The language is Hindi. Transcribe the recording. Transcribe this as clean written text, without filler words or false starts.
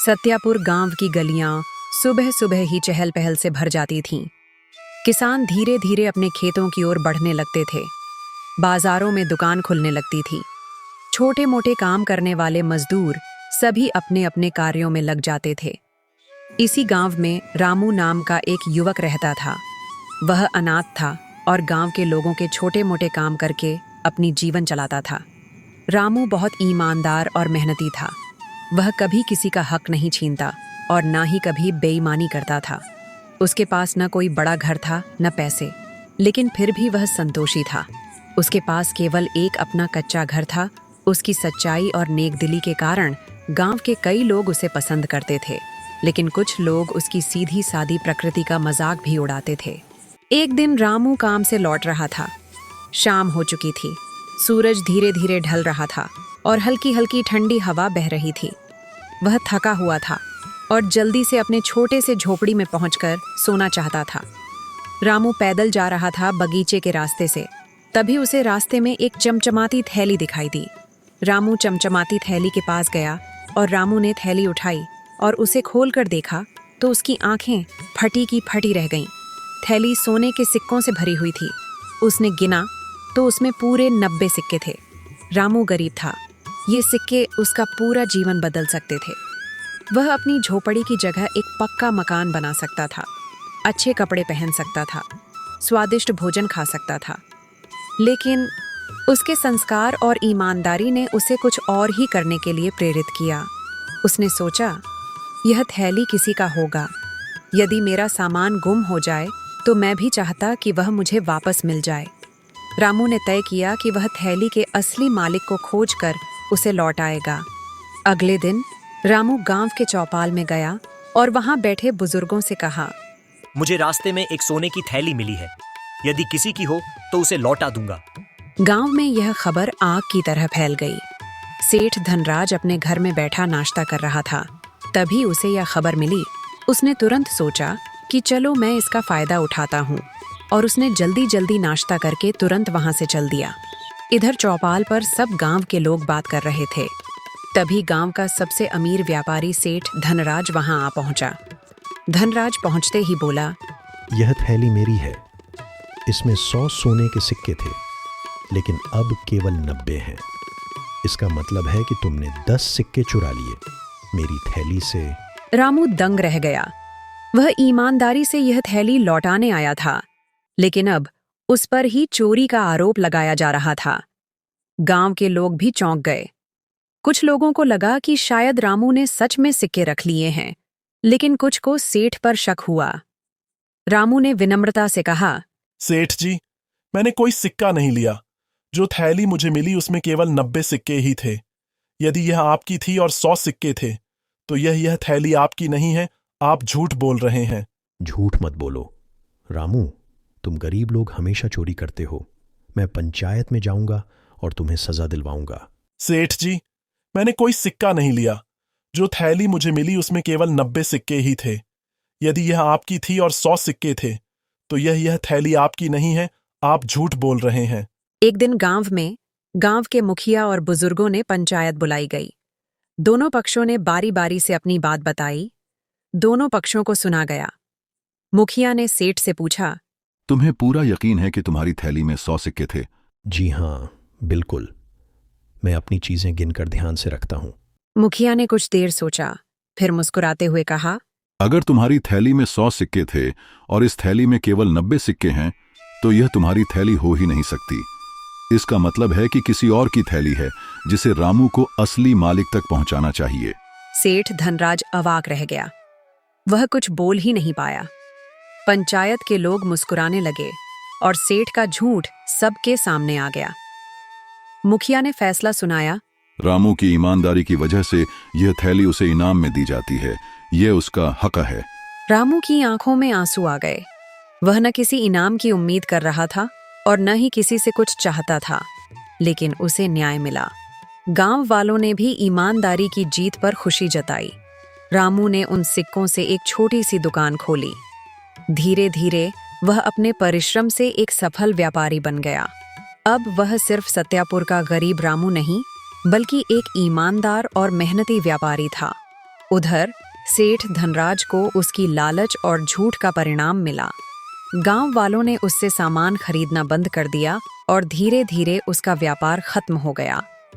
सत्यापुर गांव की गलियां सुबह सुबह ही चहल पहल से भर जाती थीं। किसान धीरे धीरे अपने खेतों की ओर बढ़ने लगते थे। बाजारों में दुकान खुलने लगती थी। छोटे मोटे काम करने वाले मजदूर सभी अपने अपने कार्यों में लग जाते थे। इसी गांव में रामू नाम का एक युवक रहता था। वह अनाथ था और गांव के लोगों के छोटे मोटे काम करके अपनी जीवन चलाता था। रामू बहुत ईमानदार और मेहनती था। वह कभी किसी का हक नहीं छीनता और ना ही कभी बेईमानी करता था। उसके पास न कोई बड़ा घर था न पैसे, लेकिन फिर भी वह संतोषी था। उसके पास केवल एक अपना कच्चा घर था। उसकी सच्चाई और नेकदिली के कारण गांव के कई लोग उसे पसंद करते थे, लेकिन कुछ लोग उसकी सीधी सादी प्रकृति का मजाक भी उड़ाते थे। एक दिन रामू काम से लौट रहा था। शाम हो चुकी थी। सूरज धीरे धीरे ढल रहा था और हल्की हल्की ठंडी हवा बह रही थी। वह थका हुआ था और जल्दी से अपने छोटे से झोपड़ी में पहुंचकर सोना चाहता था। रामू पैदल जा रहा था बगीचे के रास्ते से। तभी उसे रास्ते में एक चमचमाती थैली दिखाई दी। रामू चमचमाती थैली के पास गया और रामू ने थैली उठाई और उसे खोलकर देखा तो उसकी आंखें फटी की फटी रह गईं। थैली सोने के सिक्कों से भरी हुई थी। उसने गिना तो उसमें पूरे 90 सिक्के थे। रामू गरीब था। ये सिक्के उसका पूरा जीवन बदल सकते थे। वह अपनी झोपड़ी की जगह एक पक्का मकान बना सकता था, अच्छे कपड़े पहन सकता था, स्वादिष्ट भोजन खा सकता था। लेकिन उसके संस्कार और ईमानदारी ने उसे कुछ और ही करने के लिए प्रेरित किया। उसने सोचा, यह थैली किसी का होगा। यदि मेरा सामान गुम हो जाए तो मैं भी चाहता कि वह मुझे वापस मिल जाए। रामू ने तय किया कि वह थैली के असली मालिक को खोजकर उसे लौट आएगा। अगले दिन रामू गांव के चौपाल में गया और वहां बैठे बुजुर्गों से कहा, मुझे रास्ते में एक सोने की थैली मिली है। यदि किसी की हो तो उसे लौटा दूंगा। गांव में यह खबर आग की तरह फैल गई। सेठ धनराज अपने घर में बैठा नाश्ता कर रहा था। तभी उसे यह खबर मिली। उसने तुरंत सोचा कि चलो मैं इसका फायदा उठाता हूँ, और उसने जल्दी जल्दी नाश्ता करके तुरंत वहां से चल दिया। इधर चौपाल पर सब गांव के लोग बात कर रहे थे। तभी गांव का सबसे अमीर व्यापारी सेठ धनराज वहां आ पहुंचा। धनराज पहुंचते ही बोला, यह थैली मेरी है। इसमें 100 सोने के सिक्के थे, लेकिन अब केवल 90 हैं। इसका मतलब है कि तुमने 10 सिक्के चुरा लिए मेरी थैली से। रामू दंग रह गया। वह ईमानदारी से यह थैली लौटाने आया था, लेकिन अब उस पर ही चोरी का आरोप लगाया जा रहा था। गांव के लोग भी चौंक गए। कुछ लोगों को लगा कि शायद रामू ने सच में सिक्के रख लिए हैं, लेकिन कुछ को सेठ पर शक हुआ। रामू ने विनम्रता से कहा, सेठ जी, मैंने कोई सिक्का नहीं लिया। जो थैली मुझे मिली उसमें केवल 90 सिक्के ही थे। यदि यह आपकी थी और 100 सिक्के थे तो यह थैली आपकी नहीं है। आप झूठ बोल रहे हैं। झूठ मत बोलो रामू, तुम गरीब लोग हमेशा चोरी करते हो। मैं पंचायत में जाऊंगा और तुम्हें सजा दिलवाऊंगा। सेठ जी, मैंने कोई सिक्का नहीं लिया। जो थैली मुझे मिली उसमें केवल 90 सिक्के ही थे। यदि यह आपकी थी और 100 सिक्के थे तो यह थैली आपकी नहीं है। आप झूठ बोल रहे हैं। एक दिन गांव के मुखिया और बुजुर्गों ने पंचायत बुलाई गई। दोनों पक्षों ने बारी बारी से अपनी बात बताई। दोनों पक्षों को सुना गया। मुखिया ने सेठ से पूछा, तुम्हें पूरा यकीन है कि तुम्हारी थैली में 100 सिक्के थे? जी हाँ, बिल्कुल। मैं अपनी चीजें गिनकर ध्यान से रखता हूँ। मुखिया ने कुछ देर सोचा, फिर मुस्कुराते हुए कहा, अगर तुम्हारी थैली में 100 सिक्के थे और इस थैली में केवल 90 सिक्के हैं तो यह तुम्हारी थैली हो ही नहीं सकती। इसका मतलब है कि किसी और की थैली है जिसे रामू को असली मालिक तक पहुंचाना चाहिए। सेठ धनराज अवाक रह गया। वह कुछ बोल ही नहीं पाया। पंचायत के लोग मुस्कुराने लगे और सेठ का झूठ सबके सामने आ गया। मुखिया ने फैसला सुनाया, रामू की ईमानदारी की वजह से यह थैली उसे इनाम में दी जाती है। यह उसका हक है। रामू की आंखों में आंसू आ गए। वह न किसी इनाम की उम्मीद कर रहा था और न ही किसी से कुछ चाहता था, लेकिन उसे न्याय मिला। गांव वालों ने भी ईमानदारी की जीत पर खुशी जताई। रामू ने उन सिक्कों से एक छोटी सी दुकान खोली। धीरे धीरे वह अपने परिश्रम से एक सफल व्यापारी बन गया। अब वह सिर्फ सत्यापुर का गरीब रामू नहीं, बल्कि एक ईमानदार और मेहनती व्यापारी था। उधर सेठ धनराज को उसकी लालच और झूठ का परिणाम मिला। गांव वालों ने उससे सामान खरीदना बंद कर दिया और धीरे धीरे उसका व्यापार खत्म हो गया।